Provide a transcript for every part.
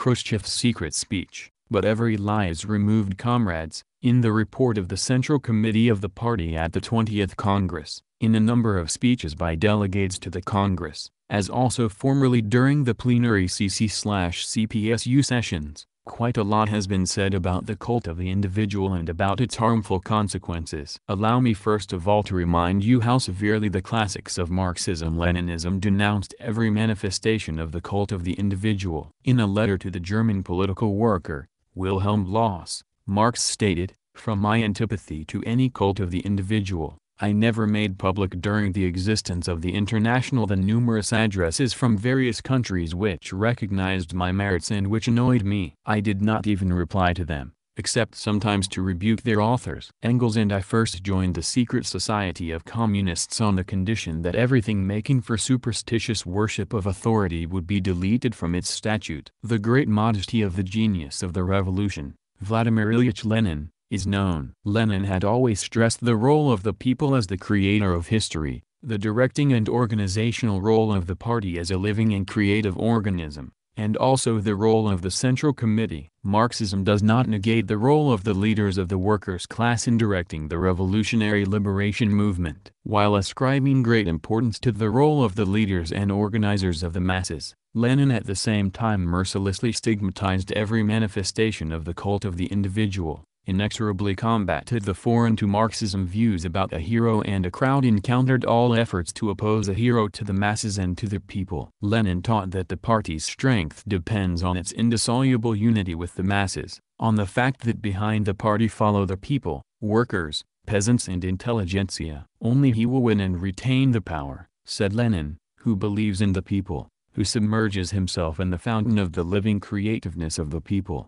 Khrushchev's secret speech, but every lie is removed, comrades. In the report of the Central Committee of the party at the 20th Congress, in a number of speeches by delegates to the Congress, as also formerly during the plenary CC/CPSU sessions, quite a lot has been said about the cult of the individual and about its harmful consequences. Allow me first of all to remind you how severely the classics of Marxism-Leninism denounced every manifestation of the cult of the individual. In a letter to the German political worker, Wilhelm Loss, Marx stated, "From my antipathy to any cult of the individual, I never made public during the existence of the International the numerous addresses from various countries which recognized my merits and which annoyed me. I did not even reply to them, except sometimes to rebuke their authors." Engels and I first joined the secret society of communists on the condition that everything making for superstitious worship of authority would be deleted from its statute. The great modesty of the genius of the revolution, Vladimir Ilyich Lenin, is known. Lenin had always stressed the role of the people as the creator of history, the directing and organizational role of the party as a living and creative organism, and also the role of the Central Committee. Marxism does not negate the role of the leaders of the workers' class in directing the revolutionary liberation movement. While ascribing great importance to the role of the leaders and organizers of the masses, Lenin at the same time mercilessly stigmatized every manifestation of the cult of the individual, inexorably combated the foreign to Marxism views about a hero and a crowd, and countered all efforts to oppose a hero to the masses and to the people. Lenin taught that the party's strength depends on its indissoluble unity with the masses, on the fact that behind the party follow the people, workers, peasants and intelligentsia. Only he will win and retain the power, said Lenin, who believes in the people, who submerges himself in the fountain of the living creativeness of the people.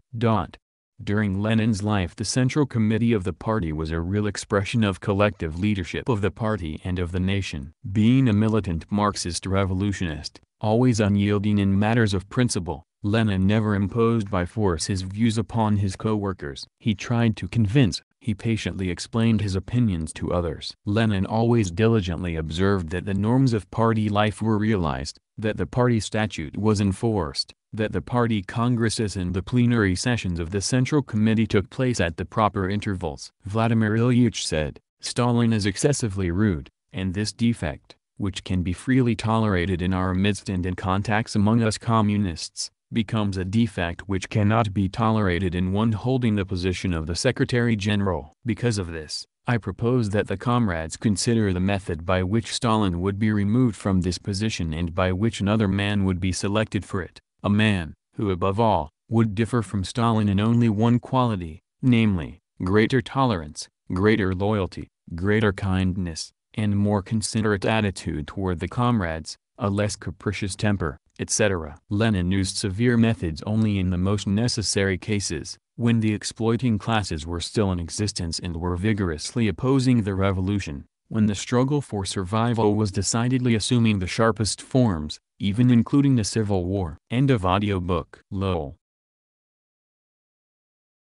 During Lenin's life, the Central Committee of the party was a real expression of collective leadership of the party and of the nation. Being a militant Marxist revolutionist, always unyielding in matters of principle, Lenin never imposed by force his views upon his co-workers. He tried to convince, he patiently explained his opinions to others. Lenin always diligently observed that the norms of party life were realized, that the party statute was enforced, that the party congresses and the plenary sessions of the Central Committee took place at the proper intervals. Vladimir Ilyich said, "Stalin is excessively rude, and this defect, which can be freely tolerated in our midst and in contacts among us communists, becomes a defect which cannot be tolerated in one holding the position of the Secretary General. Because of this, I propose that the comrades consider the method by which Stalin would be removed from this position and by which another man would be selected for it, a man, who above all, would differ from Stalin in only one quality, namely, greater tolerance, greater loyalty, greater kindness, and more considerate attitude toward the comrades, a less capricious temper, etc." Lenin used severe methods only in the most necessary cases, when the exploiting classes were still in existence and were vigorously opposing the revolution, when the struggle for survival was decidedly assuming the sharpest forms, even including the civil war. End of audiobook. LOL.